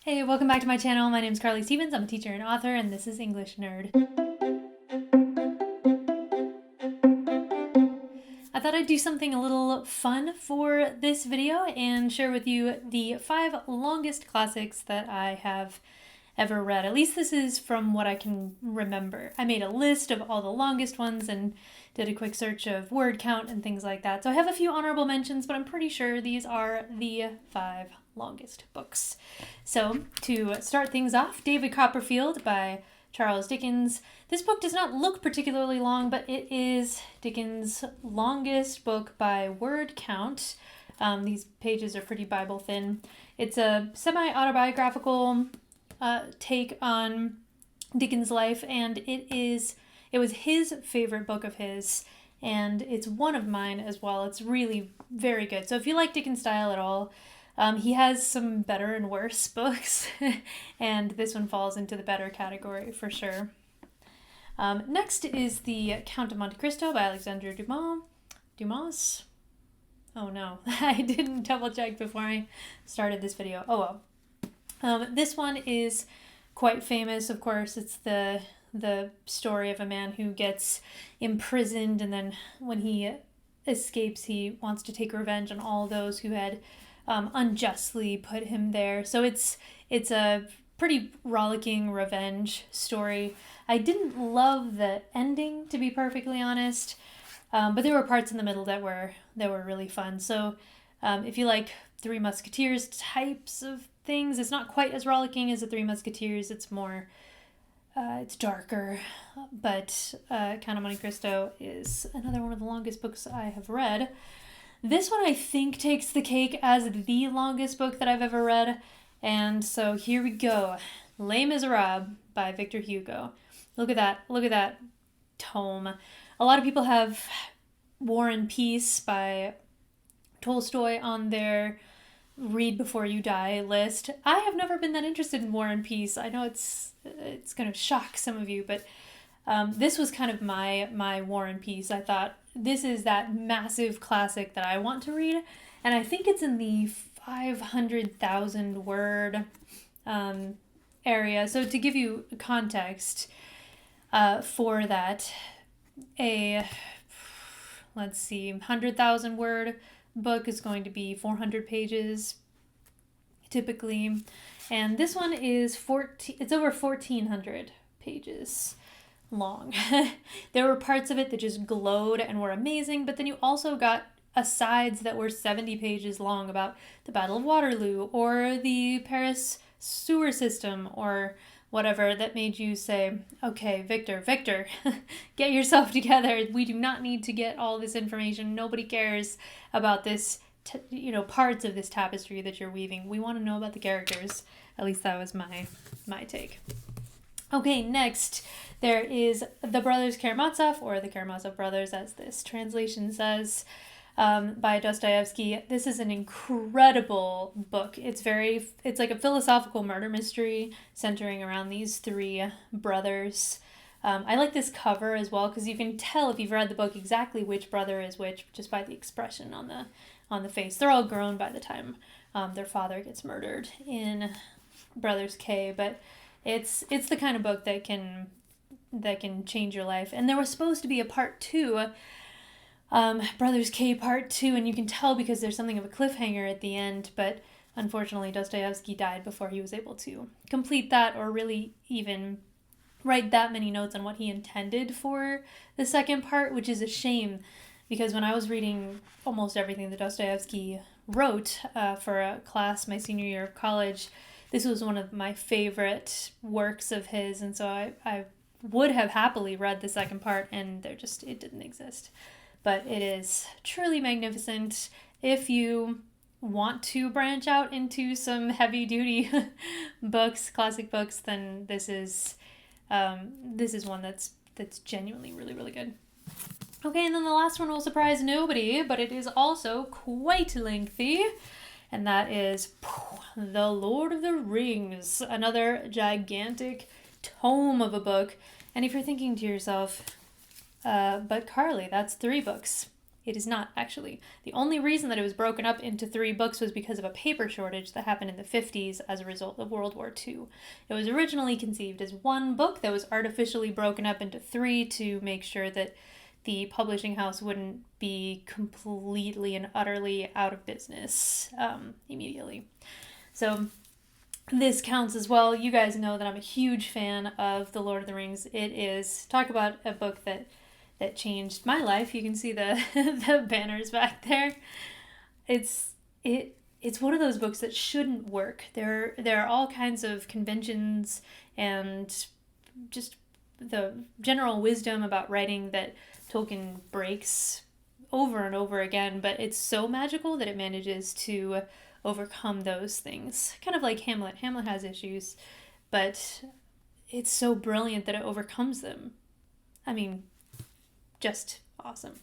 Hey, welcome back to my channel. My name is Carly Stevens. I'm a teacher and author, and this is English Nerd. I thought I'd do something a little fun for this video and share with you the 5 longest classics that I have ever read. At least this is from what I can remember. I made a list of all the longest ones and did a quick search of word count and things like that. So I have a few honorable mentions, but I'm pretty sure these are the 5 longest books. So to start things off, David Copperfield by Charles Dickens. This book does not look particularly long, but it is Dickens' longest book by word count. These pages are pretty Bible thin. It's a semi-autobiographical take on Dickens' life, and it was his favorite book of his, and it's one of mine as well. It's really very good. So if you like Dickens' style at all, he has some better and worse books, and this one falls into the better category for sure. Next is the Count of Monte Cristo by Alexandre Dumas? Oh no, I didn't double check before I started this video. Oh well. This one is quite famous, of course. It's the story of a man who gets imprisoned, and then when he escapes, he wants to take revenge on all those who had unjustly put him there. So it's a pretty rollicking revenge story. I didn't love the ending, to be perfectly honest, but there were parts in the middle that were really fun. So if you like Three Musketeers types of things, it's not quite as rollicking as the Three Musketeers. It's more it's darker, but Count of Monte Cristo is another one of the longest books I have read. This one I think takes the cake as the longest book that I've ever read, and so here we go. Les Misérables by Victor Hugo. Look at that tome. A lot of people have War and Peace by Tolstoy on their read before you die list. I have never been that interested in War and Peace. I know it's going to shock some of you, but this was kind of my War and Peace. I thought this is that massive classic that I want to read, and I think it's in the 500,000 word area. So to give you context for that, let's see, 100,000 word book is going to be 400 pages typically, and this one is it's over 1,400 pages long. There were parts of it that just glowed and were amazing, but then you also got asides that were 70 pages long about the Battle of Waterloo or the Paris sewer system or whatever that made you say, okay, Victor, get yourself together. We do not need to get all this information. Nobody cares about this, parts of this tapestry that you're weaving. We want to know about the characters. At least that was my take. Okay, next there is the Brothers Karamazov, or the Karamazov Brothers as this translation says, by Dostoevsky. This is an incredible book. It's like a philosophical murder mystery centering around these 3 brothers. I like this cover as well because you can tell if you've read the book exactly which brother is which just by the expression on the face. They're all grown by the time their father gets murdered in Brothers K, but it's the kind of book that can change your life. And there was supposed to be a part 2, Brothers K part 2, and you can tell because there's something of a cliffhanger at the end, but unfortunately Dostoevsky died before he was able to complete that or really even write that many notes on what he intended for the second part, which is a shame because when I was reading almost everything that Dostoevsky wrote for a class my senior year of college, this was one of my favorite works of his, and so I would have happily read the second part, and it didn't exist. But it is truly magnificent. If you want to branch out into some heavy-duty books, classic books, then this is one that's genuinely really, really good. Okay, and then the last one will surprise nobody, but it is also quite lengthy. And that is The Lord of the Rings, another gigantic tome of a book. And if you're thinking to yourself, but Carly, that's 3 books. It is not, actually. The only reason that it was broken up into 3 books was because of a paper shortage that happened in the 50s as a result of World War II. It was originally conceived as 1 book that was artificially broken up into 3 to make sure that the publishing house wouldn't be completely and utterly out of business immediately. So this counts as well. You guys know that I'm a huge fan of The Lord of the Rings. It is, talk about a book that changed my life. You can see the the banners back there. It's one of those books that shouldn't work. There are all kinds of conventions and just the general wisdom about writing that Tolkien breaks over and over again, but it's so magical that it manages to overcome those things. Kind of like Hamlet. Hamlet has issues, but it's so brilliant that it overcomes them. I mean, just awesome.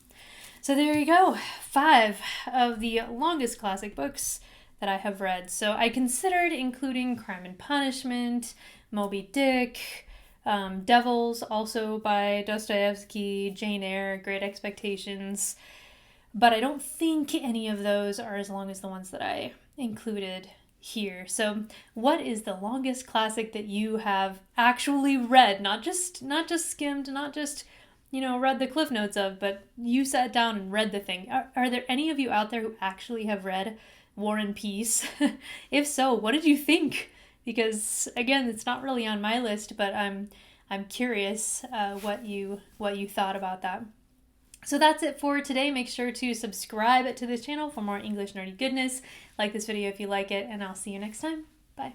So there you go, 5 of the longest classic books that I have read. So I considered including Crime and Punishment, Moby Dick, Devils, also by Dostoevsky, Jane Eyre, Great Expectations, but I don't think any of those are as long as the ones that I included here. So what is the longest classic that you have actually read? Not just skimmed, not just read the cliff notes of, but you sat down and read the thing. Are there any of you out there who actually have read War and Peace? If so, what did you think? Because again, it's not really on my list, but I'm curious what you thought about that. So that's it for today. Make sure to subscribe to this channel for more English nerdy goodness. Like this video if you like it, and I'll see you next time. Bye.